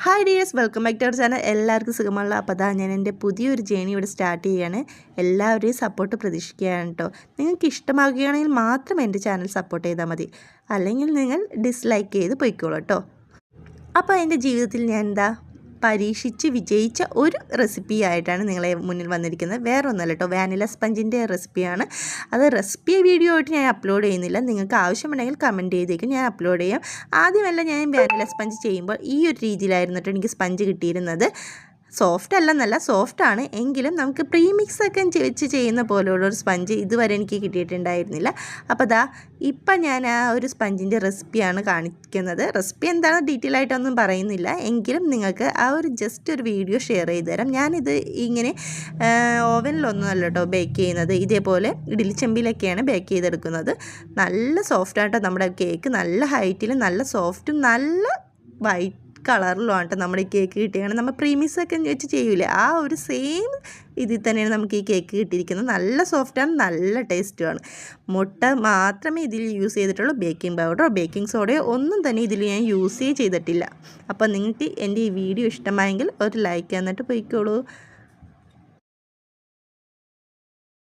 Hi dears, welcome back to our channel. എല്ലാവർക്കും സുഖമുള്ള. അപ്പോൾ അതാ ഞാൻ എൻ്റെ പുതിയൊരു ജേണി ഇവിടെ സ്റ്റാർട്ട് ചെയ്യുകയാണ്. എല്ലാവരുടെയും സപ്പോർട്ട് പ്രതീക്ഷിക്കുകയാണ് കേട്ടോ. നിങ്ങൾക്ക് ഇഷ്ടമാകുകയാണെങ്കിൽ മാത്രം എൻ്റെ ചാനൽ സപ്പോർട്ട് ചെയ്താൽ മതി, അല്ലെങ്കിൽ നിങ്ങൾ ഡിസ്ലൈക്ക് ചെയ്ത് പോയിക്കോളൂ കേട്ടോ. അപ്പോൾ എൻ്റെ ജീവിതത്തിൽ ഞാൻ പരീക്ഷിച്ച് വിജയിച്ച ഒരു റെസിപ്പി ആയിട്ടാണ് നിങ്ങളെ മുന്നിൽ വന്നിരിക്കുന്നത്. വേറെ ഒന്നല്ല കേട്ടോ, വാനില സ്പഞ്ചിൻ്റെ റെസിപ്പിയാണ്. അത് റെസിപ്പി വീഡിയോ ആയിട്ട് ഞാൻ അപ്ലോഡ് ചെയ്യുന്നില്ല. നിങ്ങൾക്ക് ആവശ്യമുണ്ടെങ്കിൽ കമൻറ്റ് ചെയ്തേക്കും, ഞാൻ അപ്ലോഡ് ചെയ്യാം. ആദ്യമല്ല ഞാൻ വാനില സ്പഞ്ച് ചെയ്യുമ്പോൾ ഈ ഒരു രീതിയിലായിരുന്നു കേട്ടോ എനിക്ക് സ്പഞ്ച് കിട്ടിയിരുന്നത്. സോഫ്റ്റ് അല്ലെന്നല്ല, സോഫ്റ്റാണ്, എങ്കിലും നമുക്ക് പ്രീമിക്സൊക്കെ വെച്ച് ചെയ്യുന്ന പോലെയുള്ളൊരു സ്പഞ്ച് ഇതുവരെ എനിക്ക് കിട്ടിയിട്ടുണ്ടായിരുന്നില്ല. അപ്പോൾ ഇപ്പം ഞാൻ ആ ഒരു സ്പഞ്ചിൻ്റെ റെസിപ്പിയാണ് കാണിക്കുന്നത്. റെസിപ്പി എന്താണ് ഡീറ്റെയിൽ ആയിട്ടൊന്നും പറയുന്നില്ല, എങ്കിലും നിങ്ങൾക്ക് ആ ഒരു ജസ്റ്റ് ഒരു വീഡിയോ ഷെയർ ചെയ്ത് തരാം. ഞാനിത് ഇങ്ങനെ ഓവനിലൊന്നും അല്ല കേട്ടോ ബേക്ക് ചെയ്യുന്നത്, ഇതേപോലെ ഇഡ്ഡലിച്ചെമ്പിലൊക്കെയാണ് ബേക്ക് ചെയ്തെടുക്കുന്നത്. നല്ല സോഫ്റ്റായിട്ടോ നമ്മുടെ കേക്ക്, നല്ല ഹൈറ്റിലും നല്ല സോഫ്റ്റും നല്ല വൈറ്റ് കളറിലുമാണ് കേട്ടോ നമ്മുടെ ഈ കേക്ക് കിട്ടിയാണ്. നമ്മൾ പ്രീമിക്സൊക്കെ വെച്ച് ചെയ്യൂലേ, ആ ഒരു സെയിം ഇതിൽ തന്നെയാണ് നമുക്ക് ഈ കേക്ക് കിട്ടിയിരിക്കുന്നത്. നല്ല സോഫ്റ്റാണ്, നല്ല ടേസ്റ്റുമാണ്. മുട്ട മാത്രമേ ഇതിൽ യൂസ് ചെയ്തിട്ടുള്ളൂ. ബേക്കിംഗ് പൗഡറോ ബേക്കിംഗ് സോഡയോ ഒന്നും തന്നെ ഇതിൽ ഞാൻ യൂസ് ചെയ്തിട്ടില്ല. അപ്പോൾ നിങ്ങൾക്ക് എൻ്റെ ഈ വീഡിയോ ഇഷ്ടമായെങ്കിൽ ഒരു ലൈക്ക് എന്നിട്ട് പോയിക്കോളൂ.